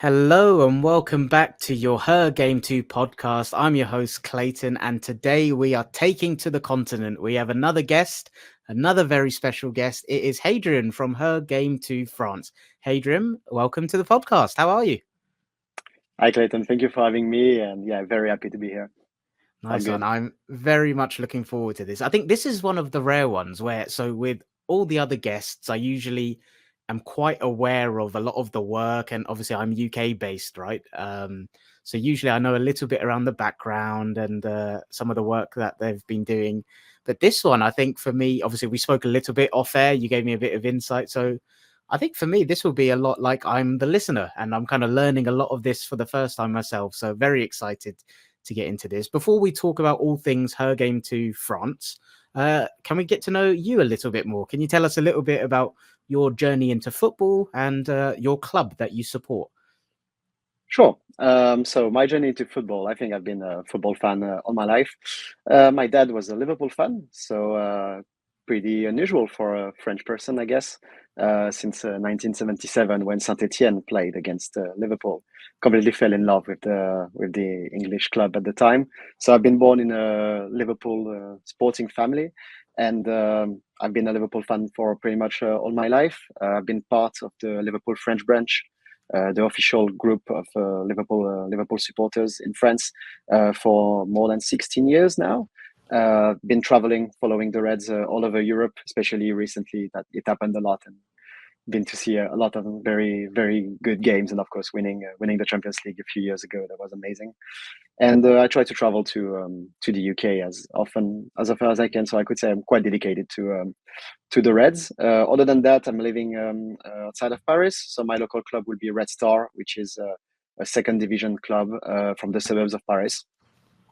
Hello and welcome back to your Her Game 2 podcast. I'm your host, Clayton, and today we are taking to the continent. We have another guest, another very special guest. It is Hadrien from Her Game 2 France. Hadrien, welcome to the podcast. How are you? Hi, Clayton. Thank you for having me. And yeah, very happy to be here. All Nice one. good. I'm very much looking forward to this. I think this is one of the rare ones so with all the other guests, I usually am quite aware of a lot of the work, and obviously I'm UK based, right? So usually I know a little bit around the background and some of the work that they've been doing. But this one, I think for me, obviously we spoke a little bit off air. You gave me a bit of insight. So I think for me, this will be a lot like I'm the listener and I'm kind of learning a lot of this for the first time myself. So very excited to get into this. Before we talk about all things Her Game 2 France, can we get to know you a little bit more? Can you tell us a little bit about your journey into football and your club that you support? Sure. So my journey to football, I think I've been a football fan all my life. My dad was a Liverpool fan, so pretty unusual for a French person, I guess, since 1977 when Saint-Étienne played against Liverpool. Completely fell in love with the English club at the time. So I've been born in a Liverpool sporting family, and I've been a Liverpool fan for pretty much all my life. I've been part of the Liverpool French branch, the official group of Liverpool supporters in France for more than 16 years now. Been traveling, following the Reds all over Europe, especially recently. That it happened a lot, and been to see a lot of very good games, and of course winning the Champions League a few years ago. That was amazing. And I try to travel to the UK as often as I can. So I could say I'm quite dedicated to the Reds. Other than that, I'm living outside of Paris. So my local club will be Red Star, which is a second division club from the suburbs of Paris.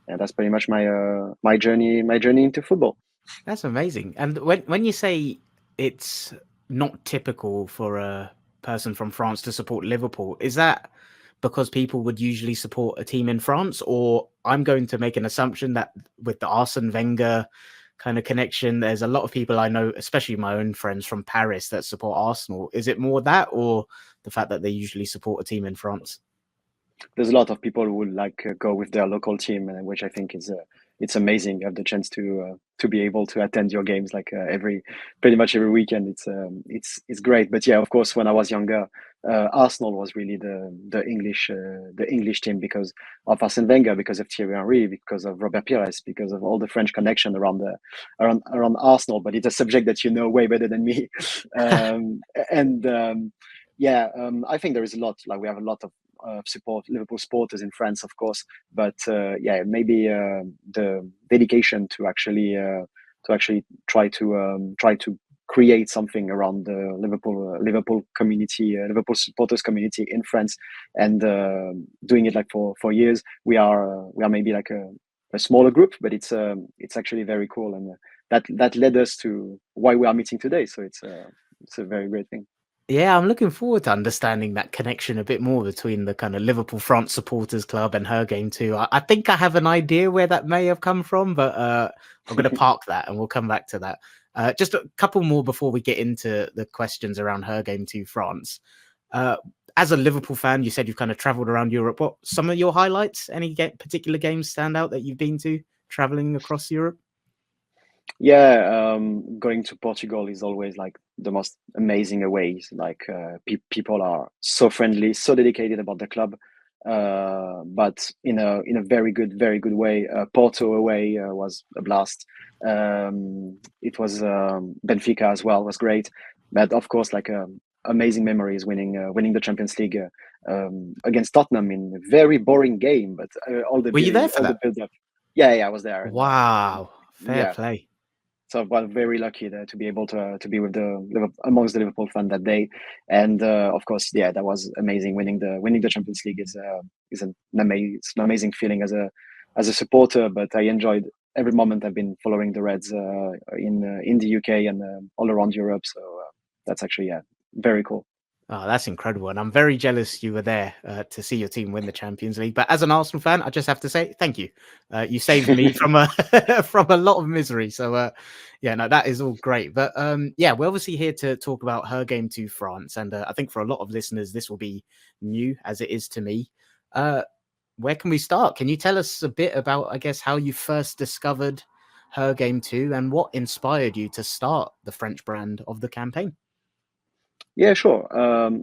And that's pretty much my journey into football. That's amazing. And when you say it's not typical for a person from France to support Liverpool, is that because people would usually support a team in France? Or I'm going to make an assumption that with the Arsene Wenger kind of connection, there's a lot of people I know, especially my own friends from Paris, that support Arsenal. Is it more that, or the fact that they usually support a team in France? There's a lot of people who would like go with their local team, and which I think is it's amazing. You have the chance to be able to attend your games like every pretty much every weekend. It's great. But yeah, of course, when I was younger, Arsenal was really the English team because of Arsene Wenger, because of Thierry Henry, because of Robert Pires, because of all the French connection around Arsenal. But it's a subject that you know way better than me. And yeah, I think there is a lot. Like we have a lot of support Liverpool supporters in France, of course. But yeah, maybe the dedication to actually try to create something around the Liverpool community, Liverpool supporters community in France, and doing it like for years. We are maybe like a smaller group, but it's actually very cool, and that led us to why we are meeting today. So it's a very great thing. Yeah, I'm looking forward to understanding that connection a bit more between the kind of Liverpool France supporters club and Her Game too. I think I have an idea where that may have come from, but I'm going to park that and we'll come back to that. Just a couple more before we get into the questions around Her Game 2 France. Uh, as a Liverpool fan, you said you've kind of traveled around Europe. What some of your highlights? Any particular games stand out that you've been to traveling across Europe? Yeah, going to Portugal is always like the most amazing aways. Like people are so friendly, so dedicated about the club, but in a very good way. Porto away was a blast. It was Benfica as well was great, but of course like amazing memories winning the Champions League against Tottenham in a very boring game, but Were you there for all the that? build up. Yeah, I was there, and Wow, fair yeah. play. So I was very lucky to be able to be with amongst the Liverpool fan that day, and of course, yeah, that was amazing. Winning the Champions League is an amazing feeling as a supporter. But I enjoyed every moment. I've been following the Reds in the UK and all around Europe. So that's actually, yeah, very cool. Oh, that's incredible, and I'm very jealous you were there to see your team win the Champions League. But as an Arsenal fan, I just have to say thank you. You saved me from a from a lot of misery. So, yeah, no, that is all great. But yeah, we're obviously here to talk about her game to France, and I think for a lot of listeners, this will be new as it is to me. Where can we start? Can you tell us a bit about, I guess, how you first discovered her game 2 and what inspired you to start the French brand of the campaign? Yeah, sure.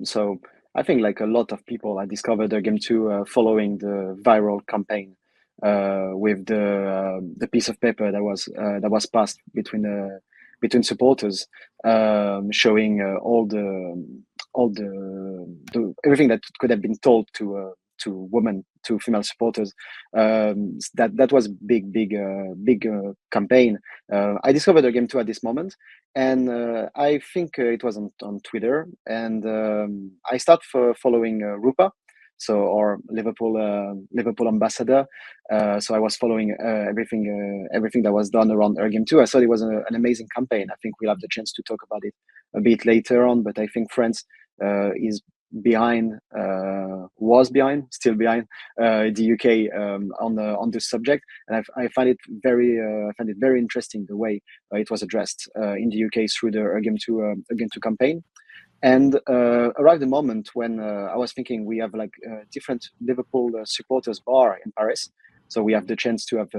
So I think like a lot of people, I discovered their game too following the viral campaign with the piece of paper that was passed between supporters, showing all the everything that could have been told to women, to female supporters. That was big campaign. I discovered the game too at this moment, and I think it was on Twitter, and I start following Rupa, so our Liverpool ambassador. So I was following everything that was done around her game too. I thought it was an amazing campaign. I think we'll have the chance to talk about it a bit later on, but I think France is behind, was behind, still behind the UK on this subject, and I find it very interesting the way it was addressed in the UK through the Game 2 campaign. And arrived the moment when I was thinking we have like different Liverpool supporters bar in Paris. So we have the chance to have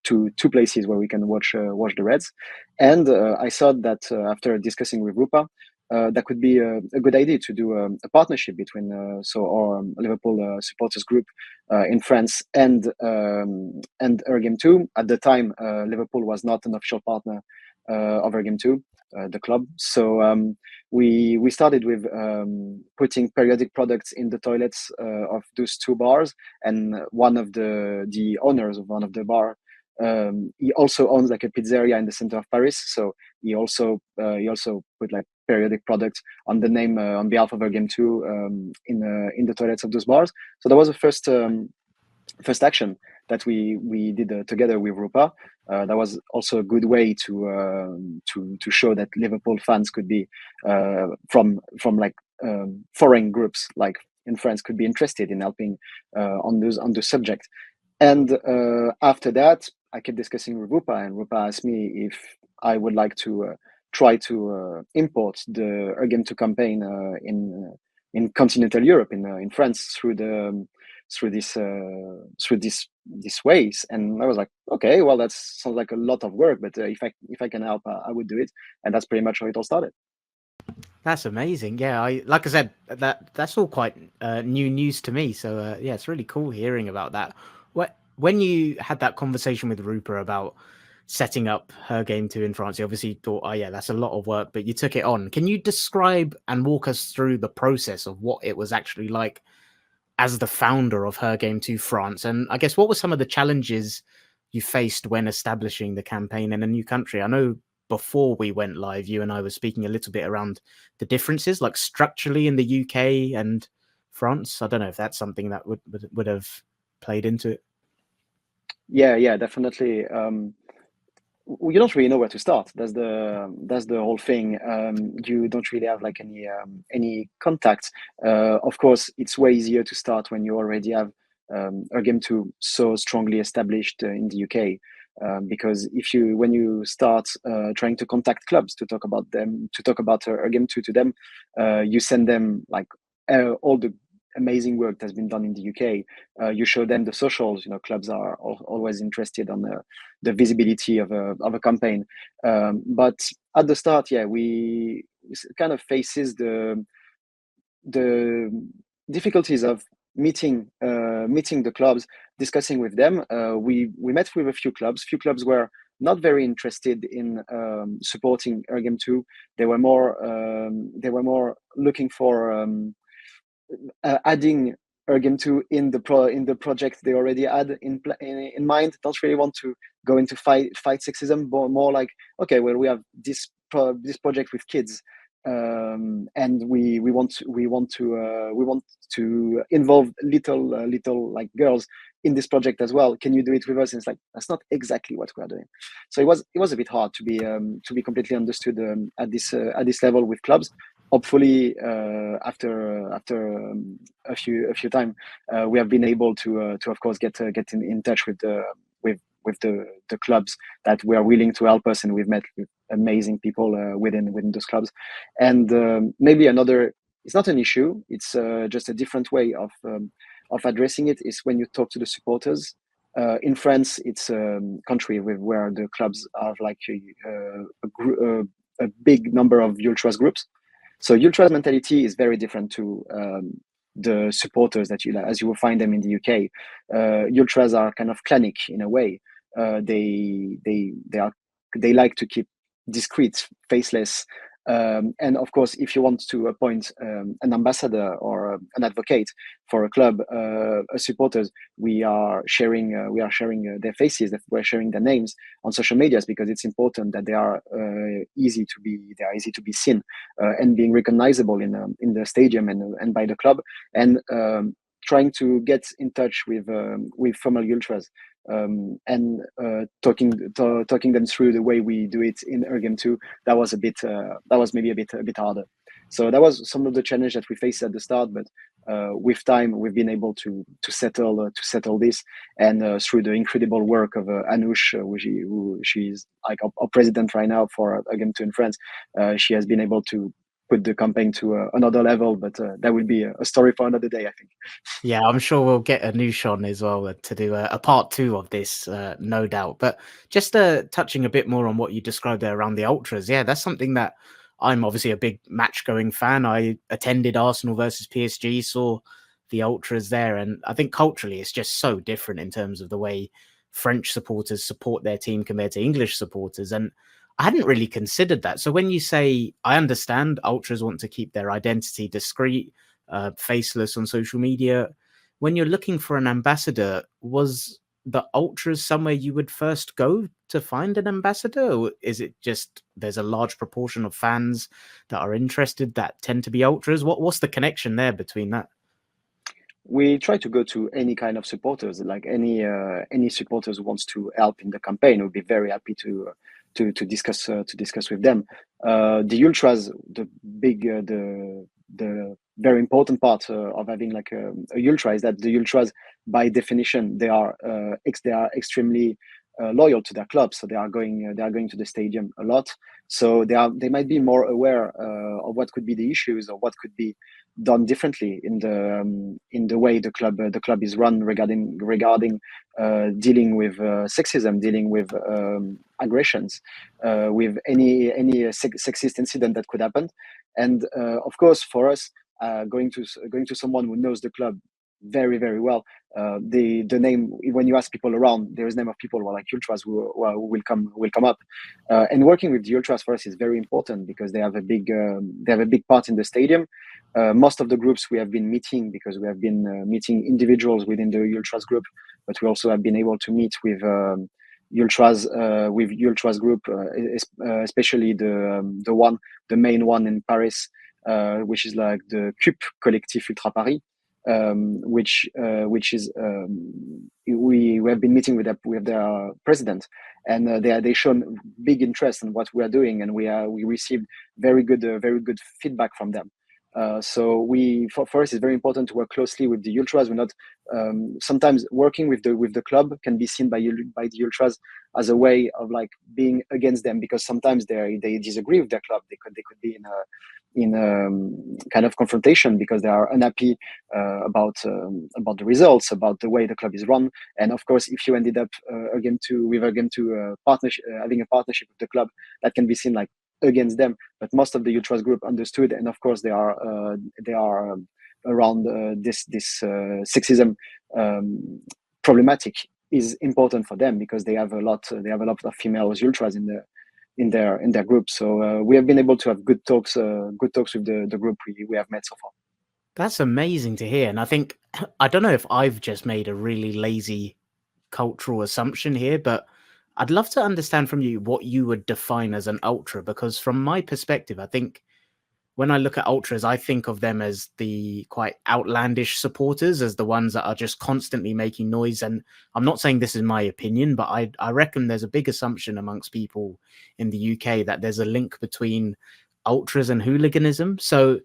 two places where we can watch the Reds. And I thought that after discussing with Rupa, that could be a good idea to do a partnership between so our Liverpool supporters group in France and Ergame 2. At the time, Liverpool was not an official partner of Ergame 2, the club. So we started with putting periodic products in the toilets of those two bars, and one of the owners of one of the bar, he also owns like a pizzeria in the center of Paris, so he also put like periodic products on the name on behalf of our game too in the toilets of those bars. So that was the first action that we did together with Rupa. That was also a good way to show that Liverpool fans could be from like foreign groups like in France could be interested in helping on the subject. And after that, I kept discussing with Rupa, and Rupa asked me if I would like to try to import the Game 2 campaign in continental Europe, in France, through this ways. And I was like, okay, well, that sounds like a lot of work, but if I can help, I would do it. And that's pretty much how it all started. That's amazing. Yeah, I like I said that's all quite new news to me. So yeah, it's really cool hearing about that. When you had that conversation with Rupa about setting up her game 2 in France, you obviously thought, oh yeah, that's a lot of work, but you took it on. Can you describe and walk us through the process of what it was actually like as the founder of her game 2 France? And I guess what were some of the challenges you faced when establishing the campaign in a new country? I know before we went live, you and I were speaking a little bit around the differences, like structurally in the UK and France. I don't know if that's something that would have played into it. Yeah, definitely. You don't really know where to start. That's the whole thing. You don't really have like any contacts. Of course, it's way easier to start when you already have a game two so strongly established in the UK. Because when you start trying to contact clubs to talk about a game two to them, you send them like all the amazing work that's been done in the UK. You show them the socials. Clubs are always interested on the visibility of a campaign. But at the start, yeah, we kind of faces the difficulties of meeting the clubs, discussing with them. We met with a few clubs. Few clubs were not very interested in supporting Ergame 2. They were more looking for adding Ergame 2 in the project they already had in mind. Don't really want to go into fight sexism, but more like, okay, well, we have this project with kids, and we want to involve little like girls in this project as well. Can you do it with us? And it's like, that's not exactly what we are doing. So it was a bit hard to be completely understood at this level with clubs. hopefully after a few time we have been able to of course get in touch with the clubs that were willing to help us, and we've met with amazing people within those clubs. And maybe another, it's not an issue, it's just a different way of addressing it, is when you talk to the supporters. In France, it's a country where the clubs have like a big number of ultras groups. So ultras mentality is very different to the supporters that as you will find them in the UK. Ultras are kind of clannic in a way. They like to keep discreet, faceless. And of course, if you want to appoint an ambassador or an advocate for a club, supporters, we are sharing their faces, we're sharing their names on social medias, because it's important that they are easy to be seen and being recognizable in the stadium and by the club, and trying to get in touch with former ultras, and talking them through the way we do it in Ergem 2. That was maybe a bit harder. So that was some of the challenge that we faced at the start, but with time we've been able to settle this, and through the incredible work of Anoush, who she's like our president right now for Ergem 2 in France. She has been able to put the campaign to another level, but that will be a story for another day, I think. Yeah, I'm sure we'll get Anoush on as well to do a part 2 of this, no doubt. But just touching a bit more on what you described there around the ultras, yeah, that's something that I'm obviously a big match-going fan. I attended Arsenal versus PSG, saw the ultras there, and I think culturally it's just so different in terms of the way French supporters support their team compared to English supporters. And I hadn't really considered that. So when you say, I understand ultras want to keep their identity discreet, faceless on social media. When you're looking for an ambassador, was the ultras somewhere you would first go to find an ambassador? Or is it just there's a large proportion of fans that are interested that tend to be ultras? What's the connection there between that? We try to go to any kind of supporters, like any supporters who wants to help in the campaign. We'll be very happy to discuss with them. The ultras, the very important part of having like a ultra is that the ultras, by definition, they are extremely loyal to their club, so they are going to the stadium a lot. So they might be more aware of what could be the issues or what could be done differently in the way the club is run regarding dealing with sexism, dealing with aggressions, with any sexist incident that could happen. And of course, for us, going to someone who knows the club very, very well, the name, when you ask people around, there is name of people who are like ultras who will come up, and working with the ultras for us is very important because they have a big part in the stadium. Most of the groups we have been meeting, because we have been meeting individuals within the ultras group, but we also have been able to meet with ultras group, especially the main one in Paris, which is like the CUP, Collectif Ultra Paris, which is we have been meeting with their president, and they shown big interest in what we are doing, and we received very good feedback from them. So for us, it's very important to work closely with the ultras. We're not sometimes working with the club can be seen by the ultras as a way of like being against them, because sometimes they disagree with their club. They could be in a kind of confrontation because they are unhappy about the results, about the way the club is run. And of course, if you ended up partnership, having a partnership with the club, that can be seen like against them. But most of the ultras group understood, and of course they are around this sexism problematic is important for them, because they have a lot of female ultras in their group. So we have been able to have good talks with the group we have met so far. That's amazing to hear. And I think, I don't know if I've just made a really lazy cultural assumption here, but I'd love to understand from you what you would define as an ultra, because from my perspective, I think when I look at ultras, I think of them as the quite outlandish supporters, as the ones that are just constantly making noise. And I'm not saying this is my opinion, but I reckon there's a big assumption amongst people in the UK that there's a link between ultras and hooliganism. So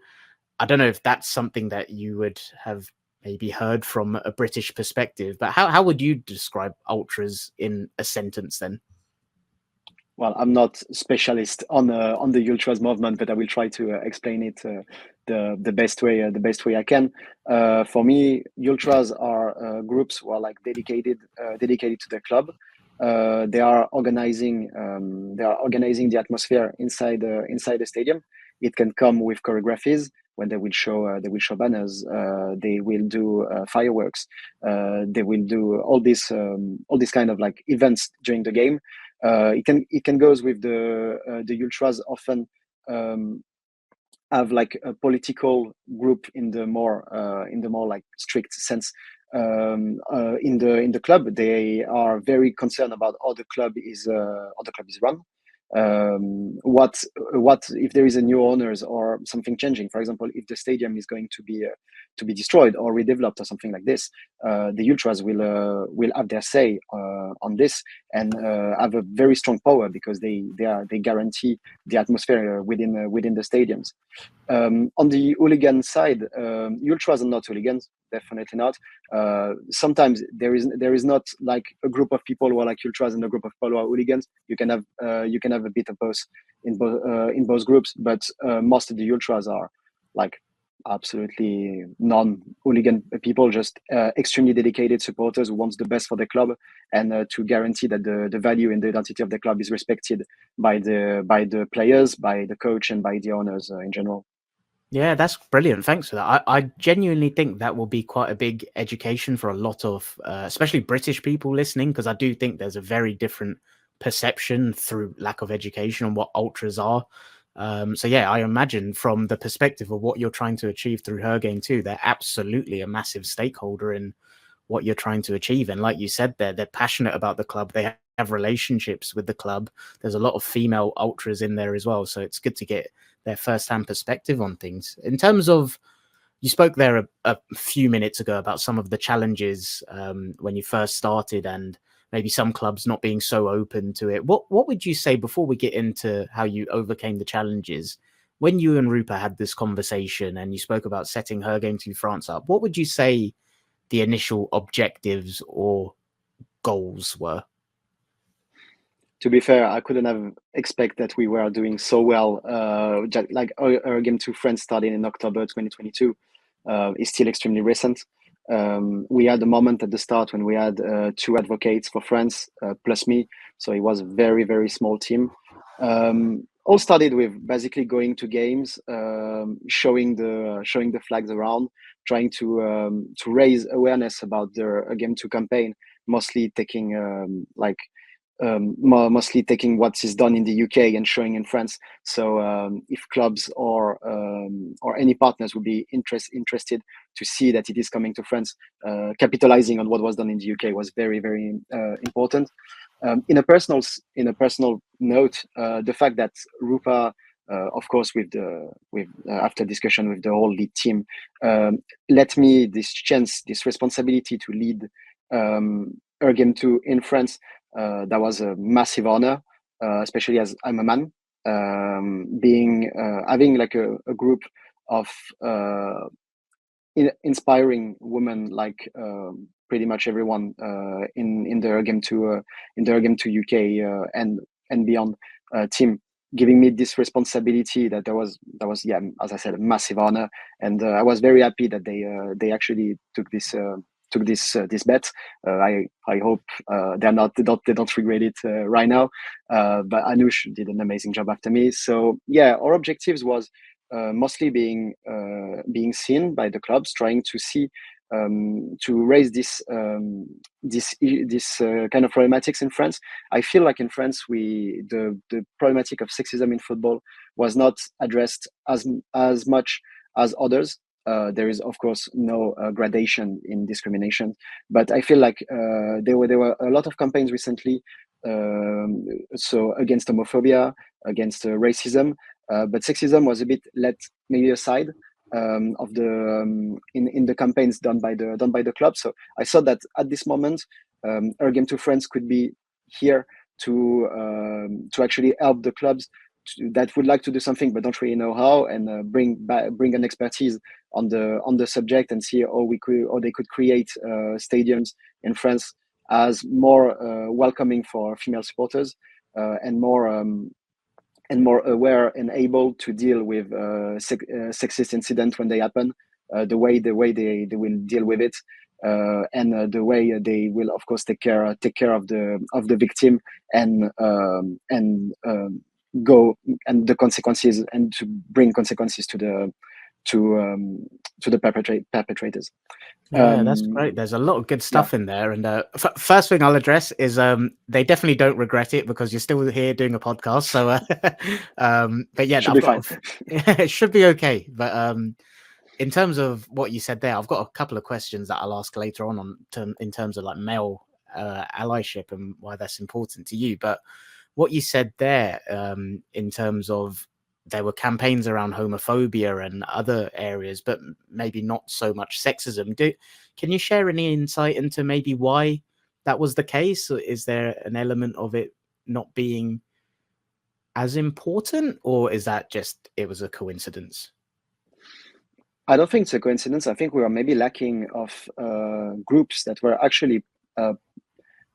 I don't know if that's something that you would have maybe heard from a British perspective, but how would you describe ultras in a sentence then? Well, I'm not specialist on the ultras movement, but I will try to explain it the best way I can. For me, ultras are groups who are like dedicated to their club. They are organizing the atmosphere inside the stadium. It can come with choreographies when they will show banners. They will do fireworks. They will do all these kind of like events during the game. It can goes with the ultras often have like a political group in the more like strict sense. In the club, they are very concerned about how the club is run. What if there is a new owners or something changing? For example, if the stadium is going to be destroyed or redeveloped or something like this, the ultras will have their say on this and have a very strong power because they guarantee the atmosphere within the stadiums. On the hooligan side, ultras are not hooligans, definitely not. Sometimes there is not like a group of people who are like ultras and a group of people who are hooligans. You can have a bit of both in both groups, but most of the ultras are like absolutely non-hooligan people, just extremely dedicated supporters who wants the best for the club and to guarantee that the value and the identity of the club is respected by the players, by the coach, and by the owners in general. Yeah, that's brilliant. Thanks for that. I genuinely think that will be quite a big education for a lot of, especially British people listening, because I do think there's a very different perception through lack of education on what ultras are. So yeah, I imagine from the perspective of what you're trying to achieve through her game too, they're absolutely a massive stakeholder in what you're trying to achieve. And like you said, they're passionate about the club. They have relationships with the club. There's a lot of female ultras in there as well. So it's good to get their first-hand perspective on things. In terms of, you spoke there a few minutes ago about some of the challenges when you first started and maybe some clubs not being so open to it. What would you say before we get into how you overcame the challenges? When you and Rupa had this conversation and you spoke about setting Her Game to France up, what would you say the initial objectives or goals were? To be fair, I couldn't have expect that we were doing so well. Like our game to France starting in October 2022 is still extremely recent. We had a moment at the start when we had two advocates for France plus me, so it was a very small team. All started with basically going to games, showing the flags around, trying to raise awareness about the Game 2 campaign, mostly taking mostly taking what is done in the UK and showing in France. So if clubs or any partners would be interested to see that it is coming to France, capitalizing on what was done in the UK was very important. In a personal note, the fact that Rupa, of course, with after discussion with the whole lead team, let me this chance, this responsibility to lead Her Game 2 in France. That was a massive honor, especially as I'm a man. Being having like a group of inspiring women, like pretty much everyone in the Game 2 Game 2 UK and beyond team, giving me this responsibility that was yeah, as I said, a massive honor, and I was very happy that they actually took this this bet. I hope they don't regret it right now. But Anush did an amazing job after me. So yeah, our objectives was mostly being seen by the clubs, trying to see to raise this kind of problematics in France. I feel like in France, the problematic of sexism in football was not addressed as much as others. There is, of course, no gradation in discrimination, but I feel like there were a lot of campaigns recently, so against homophobia, against racism, but sexism was a bit let maybe aside of the in the campaigns done by the club. So I thought that at this moment, Our Game 2 France could be here to actually help the clubs that would like to do something but don't really know how, and bring an expertise on the subject, and see how they could create stadiums in France as more welcoming for female supporters, and more aware and able to deal with sexist incidents when they happen, the way they will deal with it, and the way they will, of course, take care of the victim, and go and the consequences, and to bring consequences to the perpetrators. Yeah, that's great. There's a lot of good Yeah, stuff in there. And first thing I'll address is they definitely don't regret it because you're still here doing a podcast. So, but yeah, should be fine. it should be okay. But in terms of what you said there, I've got a couple of questions that I'll ask later on in terms of like male allyship and why that's important to you. But what you said there, in terms of there were campaigns around homophobia and other areas, but maybe not so much sexism. Can you share any insight into maybe why that was the case? Or is there an element of it not being as important, or is that just it was a coincidence? I don't think it's a coincidence. I think we are maybe lacking of groups that were actually uh,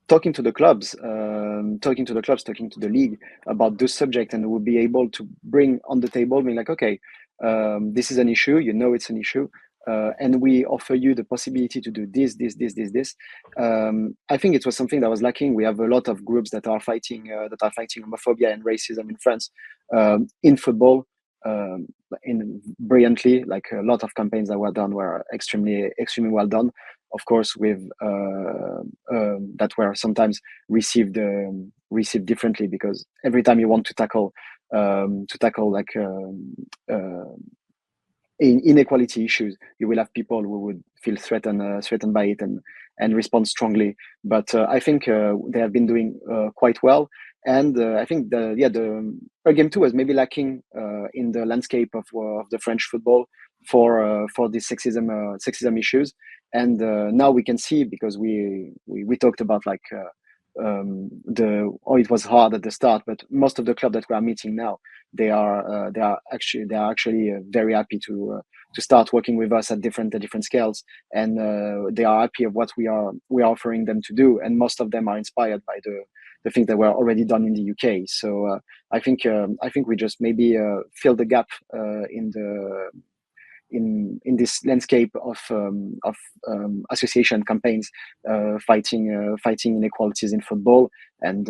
talking to the clubs, talking to the league about this subject, and would be able to bring on the table, being like, okay, this is an issue. It's an issue, and we offer you the possibility to do this. I think it was something that was lacking. We have a lot of groups that are fighting homophobia and racism in France, in football. In brilliantly, like a lot of campaigns that were done were extremely well done, of course, with that were sometimes received differently, because every time you want to tackle like inequality issues, you will have people who would feel threatened by it, and respond strongly. But I think they have been doing quite well, and I think the game 2 was maybe lacking in the landscape of the French football for these sexism issues. And now we can see, because we talked about like it was hard at the start, but most of the club that we are meeting now, they are actually very happy to start working with us at different scales, and they are happy of what we are offering them to do, and most of them are inspired by the things that were already done in the UK. So I think we just maybe fill the gap in the in this landscape of association campaigns, fighting inequalities in football. And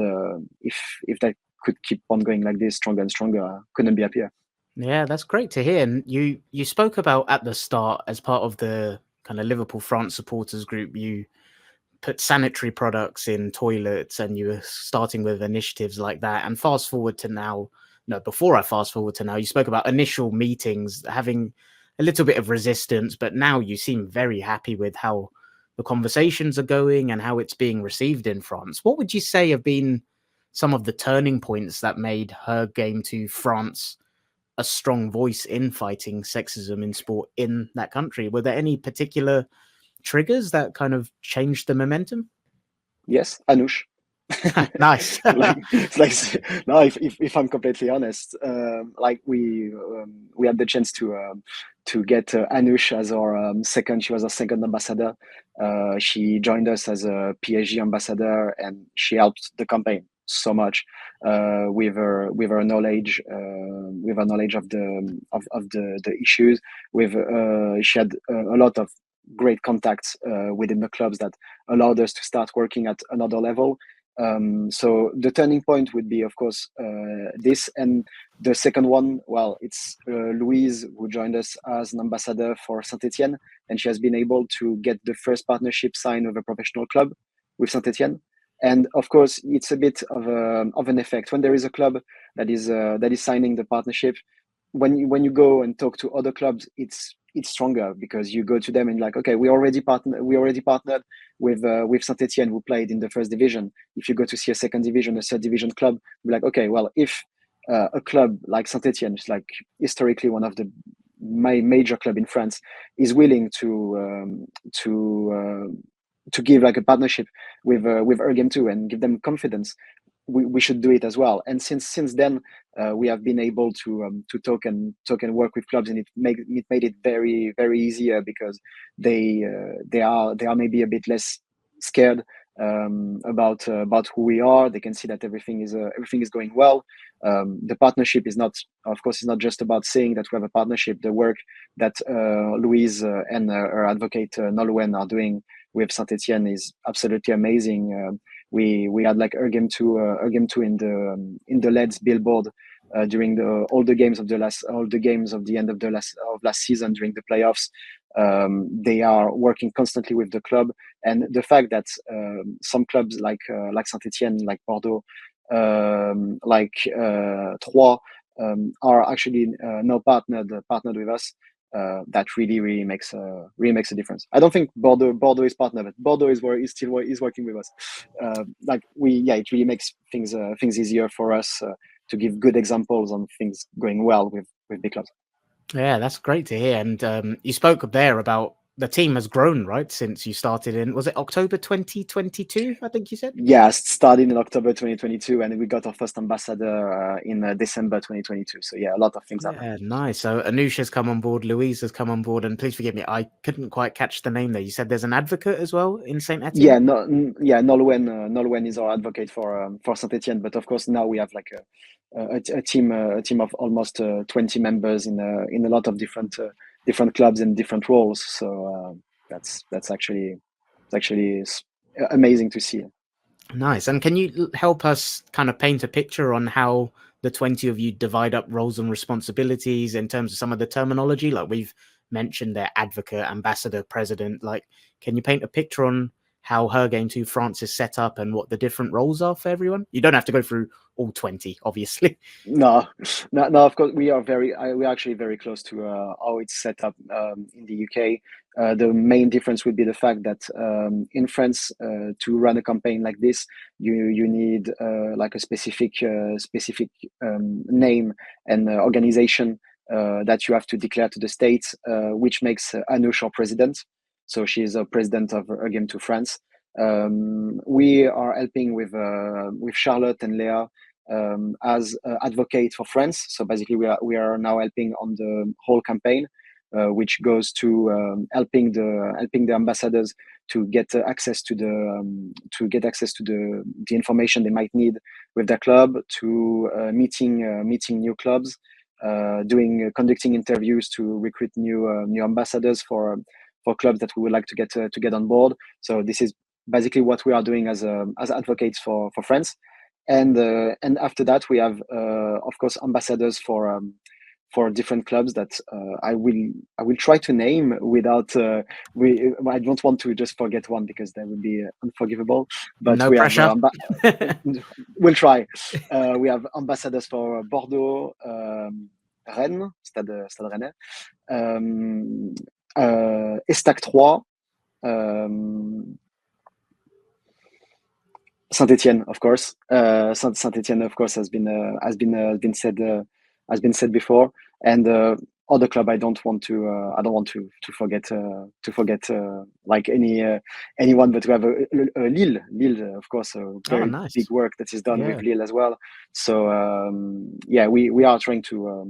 if that could keep on going like this, stronger and stronger, couldn't be happier. Yeah, that's great to hear. And you spoke about at the start, as part of the kind of Liverpool France supporters group, you put sanitary products in toilets, and you were starting with initiatives like that. And fast forward to now, no, before I fast forward to now, you spoke about initial meetings having a little bit of resistance, but now you seem very happy with how the conversations are going and how it's being received in France. What would you say have been some of the turning points that made her game to France a strong voice in fighting sexism in sport in that country? Were there any particular triggers that kind of changed the momentum? Yes, Anoush. Nice. It's like no, if I'm completely honest, like we had the chance to get Anush as our second. She was our second ambassador. She joined us as a PSG ambassador, and she helped the campaign so much with her knowledge, of the issues. She had a lot of great contacts within the clubs that allowed us to start working at another level. So the turning point would be, of course, this. And the second one, well, it's Louise, who joined us as an ambassador for Saint-Etienne, and she has been able to get the first partnership signed with a professional club with Saint-Etienne. And of course, it's a bit of an effect when there is a club that is signing the partnership. When you go and talk to other clubs, it's stronger, because you go to them and like, okay, we already partnered with Saint-Etienne, who played in the first division. If you go to see a second division, a third division club, you're like, okay, well, if a club like Saint-Etienne is like historically one of the major club in France, is willing to give like a partnership with Ergem 2 and give them confidence, we should do it as well. And since then, we have been able to talk and work with clubs, and it made it very very easier, because they are maybe a bit less scared about who we are. They can see that everything is going well. The partnership is not, of course, it's not just about saying that we have a partnership. The work that Louise and her advocate Nolwenn are doing with Saint-Etienne is absolutely amazing. We had like Ergem 2 in the LEDs billboard during all the games of the end of last season during the playoffs. They are working constantly with the club, and the fact that some clubs like Saint-Etienne, like Bordeaux, like Troyes, are actually now partnered with us. That really makes a difference. I don't think Bordeaux is partner, but Bordeaux is working with us. It really makes things easier for us to give good examples on things going well with big clubs. Yeah, that's great to hear. And you spoke there about the team has grown, right, since you started in, was it October 2022, I think you said? Yeah, started in October 2022, and we got our first ambassador in December 2022. So yeah, a lot of things happened. Yeah, nice. So Anusha's come on board, Louise has come on board, and please forgive me, I couldn't quite catch the name there. You said there's an advocate as well in Saint Etienne? Yeah, Nolwenn is our advocate for Saint-Etienne, but of course now we have like a team of almost 20 members in a lot of different clubs and different roles. So that's actually amazing to see. Nice. And can you help us kind of paint a picture on how the 20 of you divide up roles and responsibilities in terms of some of the terminology? Like we've mentioned their advocate, ambassador, president. Like, can you paint a picture on how Her Game 2 France is set up and what the different roles are for everyone? You don't have to go through all 20, obviously. No. Of course, we're actually very close to how it's set up in the UK. The main difference would be the fact that in France, to run a campaign like this, you need like a specific name and organization that you have to declare to the state, which makes Anoush our president. So she is a president of Her Game 2 France. We are helping with Charlotte and Leah as advocate for France. So basically, we are now helping on the whole campaign, which goes to helping the ambassadors to get access to the information they might need with their club, to meeting new clubs, conducting interviews to recruit new ambassadors for clubs that we would like to get on board. So this is basically what we are doing as advocates for France. And after that, we have of course ambassadors for different clubs that I will try to name without I don't want to just forget one, because that would be unforgivable. But No we pressure. have we'll try. We have ambassadors for Bordeaux, Rennes, Stade Rennais, Estac Troyes, Saint-Etienne, of course. Saint-Etienne, of course, has been said before, and other club. I don't want to forget like anyone, but we have Lille, of course, a very nice. big work that is done with Lille as well. So we are trying to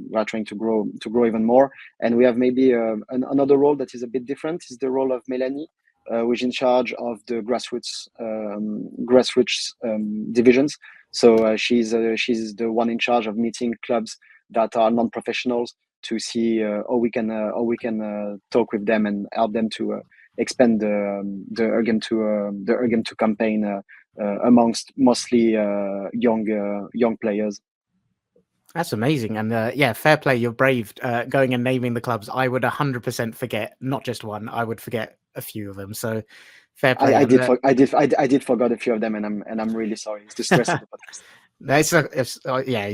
grow even more, and we have maybe another role that is a bit different. Is the role of Melanie, which is in charge of the grassroots divisions. So she's the one in charge of meeting clubs that are non-professionals to see how we can talk with them and help them to expand the Her Game 2 campaign amongst mostly young players. That's amazing. And fair play. You're brave going and naming the clubs. I would 100% forget, not just one, I would forget a few of them. So fair play. I did forget a few of them, and I'm really sorry. It's the stress of the podcast.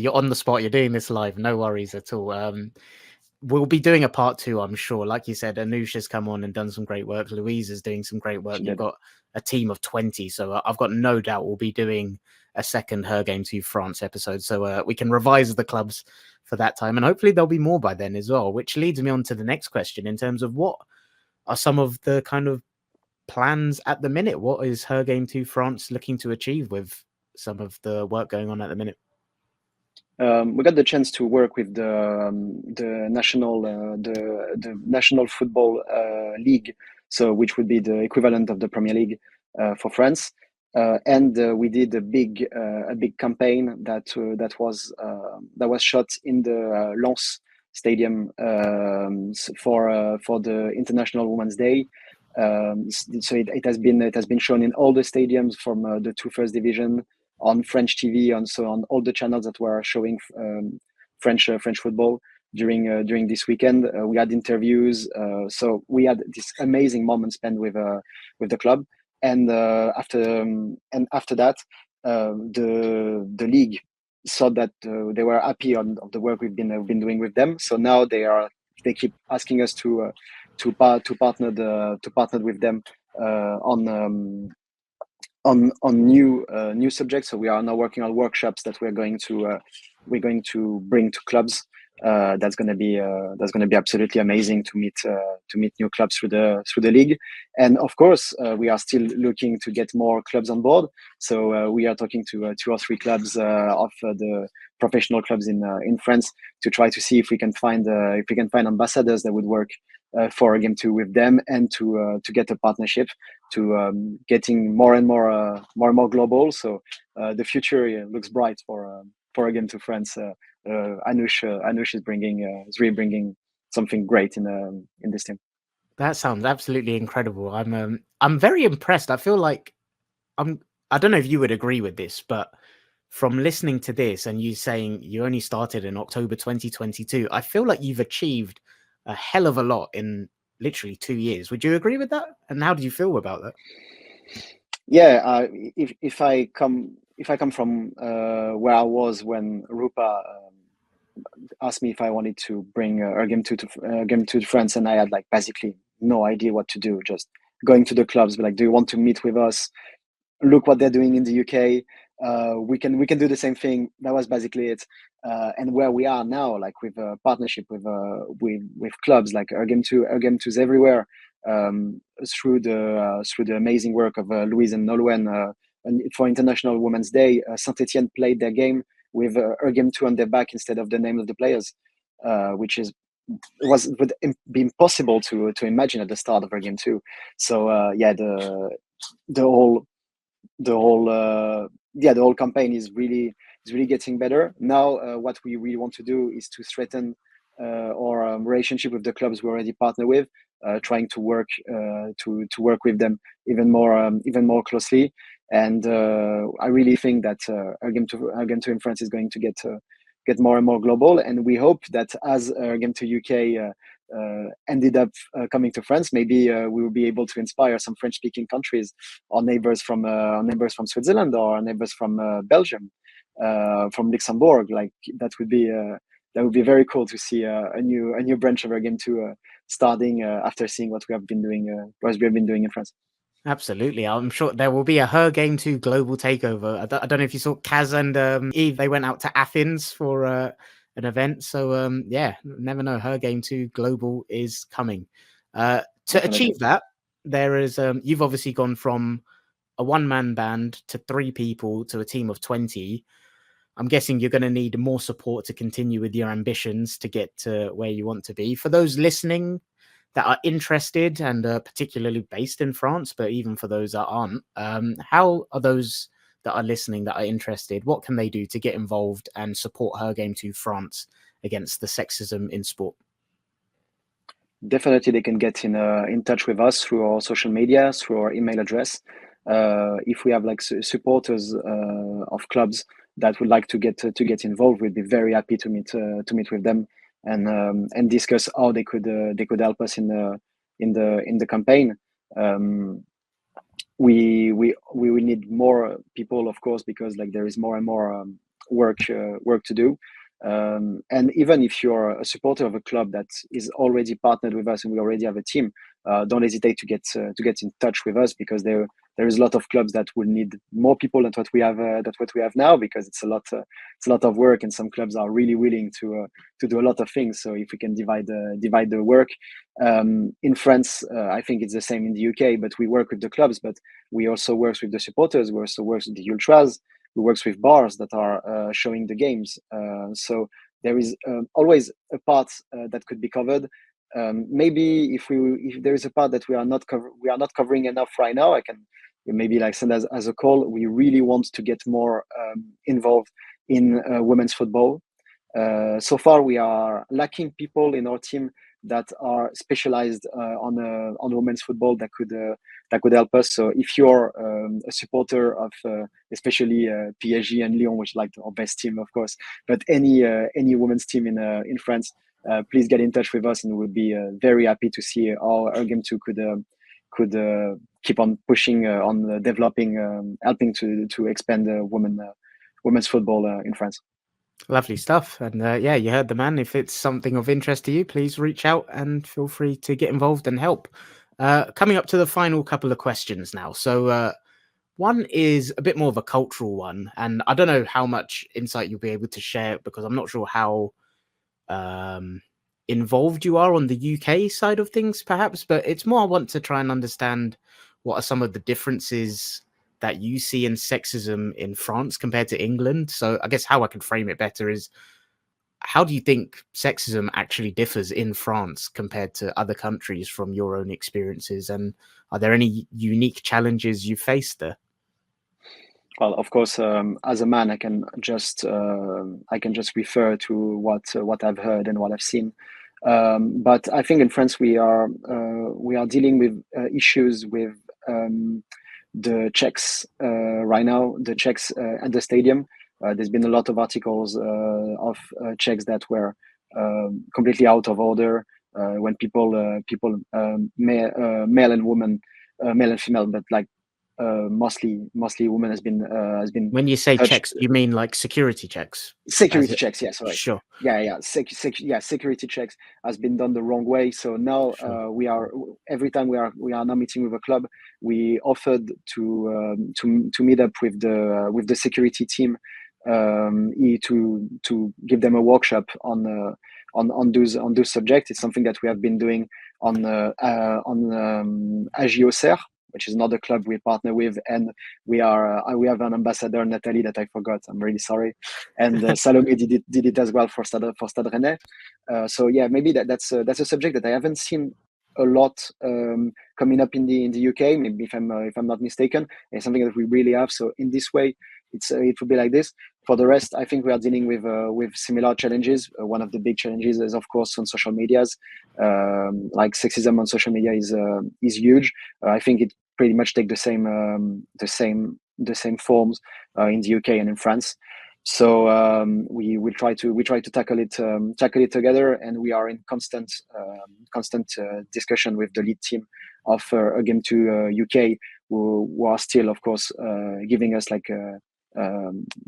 You're on the spot. You're doing this live. No worries at all. We'll be doing a part 2, I'm sure. Like you said, Anusha's come on and done some great work. Louise is doing some great work. You've got a team of 20. So I've got no doubt we'll be doing a second Her Game 2 France episode. So we can revise the clubs for that time. And hopefully there'll be more by then as well, which leads me on to the next question in terms of what are some of the kind of plans at the minute. What is Her Game 2 France looking to achieve with some of the work going on at the minute? We got the chance to work with the national football league, so which would be the equivalent of the Premier League for France, and we did a big campaign that was shot in the Lens stadium for the International Women's Day. So it has been shown in all the stadiums from the two first division, on French TV, on all the channels that were showing French football during this weekend. We had interviews, so we had this amazing moment spent with the club. And after that, the league saw that they were happy on the work we've been doing with them. So now they keep asking us to partner with them on new subjects. So we are now working on workshops that we're going to bring to clubs. That's going to be absolutely amazing to meet new clubs through the league. And of course, we are still looking to get more clubs on board. So we are talking to 2 or 3 clubs of the professional clubs in France to try to see if we can find ambassadors that would work for Game 2 with them, and to get a partnership to getting more and more global. So the future looks bright for Game 2 France. Anush is really bringing something great in this team. That sounds absolutely incredible. I'm very impressed. I feel like I don't know if you would agree with this, but from listening to this and you saying you only started in October 2022, I feel like you've achieved a hell of a lot in literally 2 years. Would you agree with that? And how do you feel about that? Yeah, if I come from where I was when Rupa asked me if I wanted to bring Game 2 to France, and I had like basically no idea what to do, just going to the clubs, be like, do you want to meet with us? Look what they're doing in the UK. We can do the same thing. That was basically it. And where we are now, like with a partnership with clubs like Game 2 is everywhere, through the amazing work of Louise and Nolwenn. And for International Women's Day, Saint-Etienne played their game with Game 2 on their back instead of the name of the players, which would be impossible to imagine at the start of Game 2. So yeah, the whole campaign is really getting better. Now what we really want to do is to strengthen our relationship with the clubs we already partner with, trying to work with them even more closely. And I really think that Game 2 in France is going to get more and more global, and we hope that as Game 2 UK ended up coming to France, maybe we will be able to inspire some French-speaking countries, our neighbors from Switzerland, or our neighbors from Belgium, from Luxembourg. Like that would be very cool to see a new branch of our Game 2 starting after seeing what we have been doing in France. Absolutely. I'm sure there will be a Her Game 2 global takeover. I don't know if you saw Kaz and Eve, they went out to Athens for an event. So yeah, never know. Her Game 2 global is coming. To Definitely. achieve that, there is you've obviously gone from a one-man band to 3 people to a team of 20. I'm guessing you're going to need more support to continue with your ambitions to get to where you want to be. For those listening that are interested and particularly based in France, but even for those that aren't, how are those that are listening that are interested, what can they do to get involved and support Her Game 2 France against the sexism in sport? Definitely, they can get in touch with us through our social media, through our email address. If we have like supporters of clubs that would like to get involved, we'd be very happy to meet with them and discuss how they could help us in the campaign. We will need more people, of course, because like there is more and more work to do. And even if you're a supporter of a club that is already partnered with us and we already have a team, don't hesitate to get in touch with us, because there is a lot of clubs that will need more people than what we have now, because it's a lot of work, and some clubs are really willing to do a lot of things. So if we can divide the work, in France, I think it's the same in the UK, but we work with the clubs, but we also work with the supporters. We also work with the ultras. works with bars that are showing the games. So there is always a part that could be covered. Maybe if there is a part that we are not covering enough right now, I can maybe like send as a call. We really want to get more involved in women's football. So far, we are lacking people in our team that are specialized on women's football that could help us. So if you're a supporter of especially PSG and Lyon, which like our best team, of course, but any women's team in France, please get in touch with us, and we'll be very happy to see how our game two could keep on pushing on developing, helping to expand women's football in France. Lovely stuff. And yeah, you heard the man. If it's something of interest to you, please reach out and feel free to get involved and help. Coming up to the final couple of questions now. So one is a bit more of a cultural one, and I don't know how much insight you'll be able to share because I'm not sure how involved you are on the UK side of things, perhaps, but it's more I want to try and understand what are some of the differences that you see in sexism in France compared to England. So I guess how I can frame it better is how do you think sexism actually differs in France compared to other countries from your own experiences? And are there any unique challenges you faced there? Well, of course, as a man, I can just refer to what I've heard and what I've seen. But I think in France we are dealing with issues with the checks right now. The checks at the stadium. There's been a lot of articles of checks that were completely out of order when male and woman, male and female, but like mostly women has been When you say touched. checks, you mean like security checks? Security checks, yeah, sorry. Sure, Yeah, security checks has been done the wrong way. So now sure. every time we are now meeting with a club, we offered to meet up with the security team to give them a workshop on those subjects. It's something that we have been doing on Agnew-François, which is another club we partner with, and we have an ambassador, Nathalie, that I forgot. I'm really sorry, and Salome did it as well for Stade Rennais. So yeah, maybe that's a subject that I haven't seen a lot coming up in the UK. Maybe if I'm not mistaken, it's something that we really have. So in this way, it would be like this. For the rest, I think we are dealing with similar challenges. One of the big challenges is, of course, on social medias. Like sexism on social media is huge. I think it pretty much take the same forms in the UK and in France. So we try to tackle it together, and we are in constant discussion with the lead team of Game 2 UK, who are still, of course, giving us like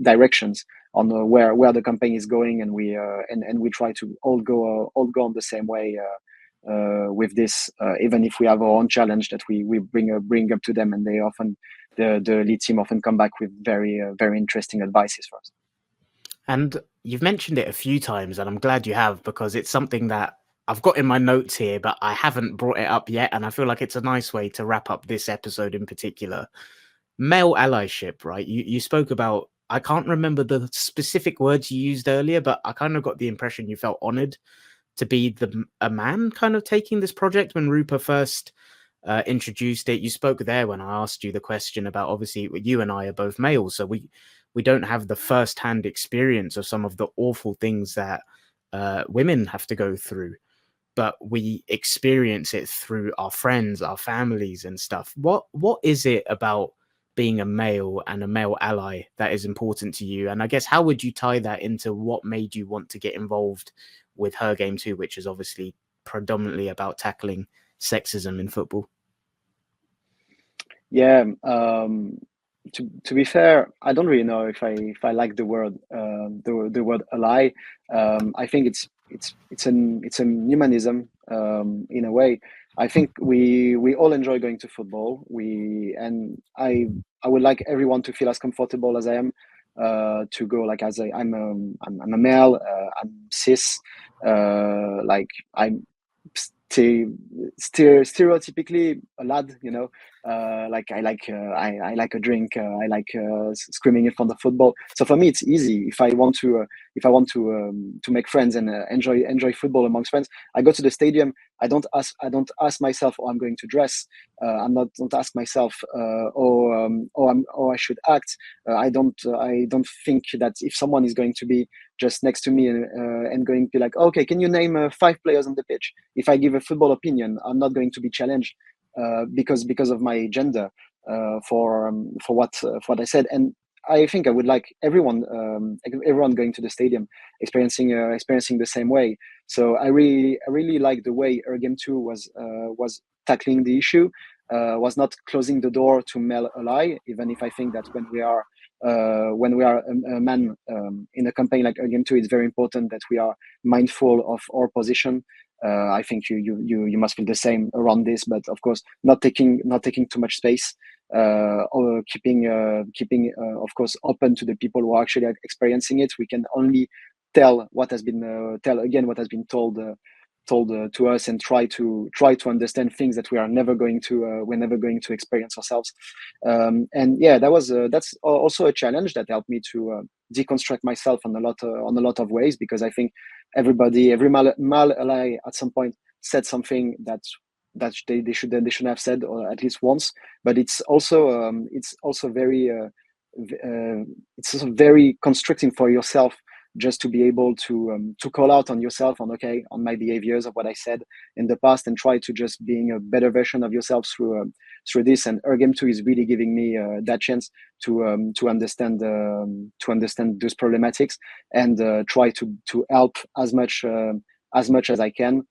directions on where the campaign is going, and we try to all go on the same way with this, even if we have our own challenge that we bring up to them, and they often the lead team often come back with very interesting advices for us. And you've mentioned it a few times, and I'm glad you have, because it's something that I've got in my notes here, but I haven't brought it up yet. And I feel like it's a nice way to wrap up this episode in particular. Male allyship, right? You spoke about, I can't remember the specific words you used earlier, but I kind of got the impression you felt honored to be a man kind of taking this project when Rupa first introduced it. You spoke there when I asked you the question about, obviously you and I are both males, so we don't have the first-hand experience of some of the awful things that women have to go through, but we experience it through our friends, our families and stuff. What is it about being a male and a male ally that is important to you? And I guess how would you tie that into what made you want to get involved with Her Game Too, which is obviously predominantly about tackling sexism in football? Yeah, to be fair, I don't really know if I like the word the word ally. I think it's an humanism in a way. I think we all enjoy going to football. I would like everyone to feel as comfortable as I am to go. Like I'm a male. I'm cis. Like I'm stereotypically a lad, Like I like a drink. I like screaming in front of football. So for me, it's easy. If I want to make friends and enjoy football amongst friends, I go to the stadium. I don't ask myself, oh, I'm going to dress. Don't ask myself, I should act. I don't think that if someone is going to be just next to me and going to be like, okay, can you name 5 players on the pitch? If I give a football opinion, I'm not going to be challenged because of my gender for what I said. And I think I would like everyone going to the stadium experiencing the same way. So I really like the way Ergame 2 was tackling the issue, was not closing the door to male ally, even if I think that when we are a man in a campaign like Ergame 2, it's very important that we are mindful of our position. I think you must feel the same around this, but of course not taking too much space, or keeping of course open to the people who are actually experiencing it. We can only tell what has been told to us, and try to understand things that we're never going to experience ourselves. And yeah, that's also a challenge that helped me to deconstruct myself on a lot of ways, because I think every male ally at some point said something that they shouldn't have said, or at least once. But it's also very constricting for yourself, just to be able to call out on yourself on my behaviors of what I said in the past, and try to just being a better version of yourself through this. And Ergame 2 is really giving me that chance to understand those problematics, and try to help as much as I can,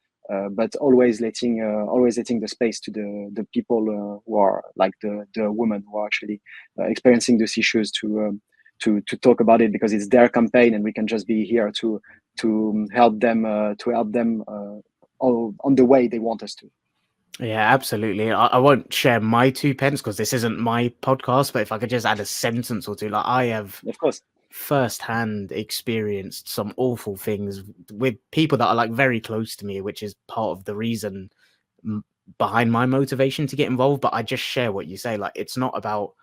but always letting the space to the people who are like the women who are actually experiencing these issues to talk about it, because it's their campaign, and we can just be here to help them on the way they want us to. Yeah, absolutely. I won't share my 2 pence because this isn't my podcast, but if I could just add a sentence or two, like I have Of course. firsthand experienced some awful things with people that are like very close to me, which is part of the reason behind my motivation to get involved. But I just share what you say. Like, it's not about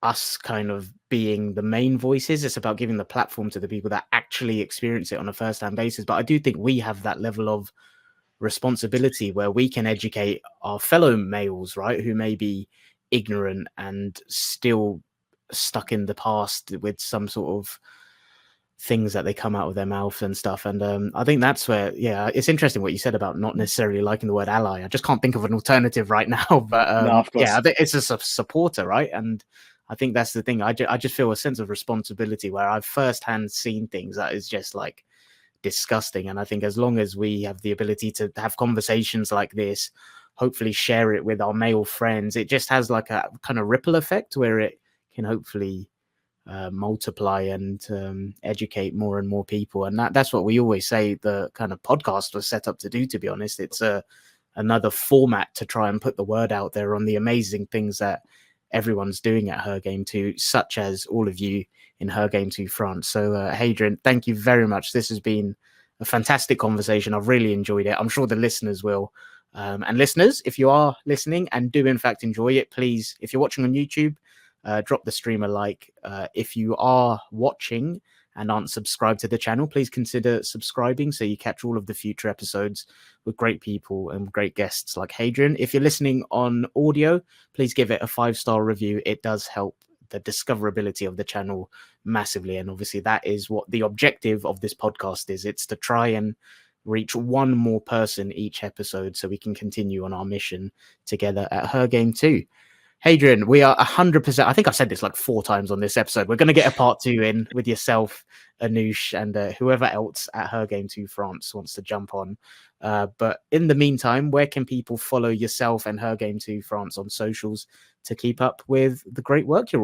us kind of being the main voices. It's about giving the platform to the people that actually experience it on a first-hand basis. But I do think we have that level of responsibility where we can educate our fellow males, right, who may be ignorant and still stuck in the past with some sort of things that they come out of their mouth and stuff. And I think that's where, yeah, it's interesting what you said about not necessarily liking the word ally. I just can't think of an alternative right now, but No, of yeah, course. I think it's a supporter, right? And I think that's the thing. I just feel a sense of responsibility where I've firsthand seen things that is just like disgusting. And I think as long as we have the ability to have conversations like this, hopefully share it with our male friends, it just has like a kind of ripple effect where it can hopefully multiply and educate more and more people. And that's what we always say the kind of podcast was set up to do, to be honest. It's another format to try and put the word out there on the amazing things that everyone's doing at Her Game 2, such as all of you in Her Game 2 France. So Hadrien, thank you very much. This has been a fantastic conversation. I've really enjoyed it. I'm sure the listeners will. And listeners, if you are listening and do in fact enjoy it, please, if you're watching on YouTube, drop the stream a like. If you are watching and aren't subscribed to the channel, please consider subscribing so you catch all of the future episodes with great people and great guests like Hadrien. If you're listening on audio, please give it a 5-star review. It does help the discoverability of the channel massively. And obviously that is what the objective of this podcast is. It's to try and reach one more person each episode so we can continue on our mission together at Her Game 2. Hadrien, we are 100%. I think I've said this like 4 times on this episode. We're going to get a part 2 in with yourself, Anoush, and whoever else at Her Game 2 France wants to jump on. But in the meantime, where can people follow yourself and Her Game 2 France on socials to keep up with the great work you're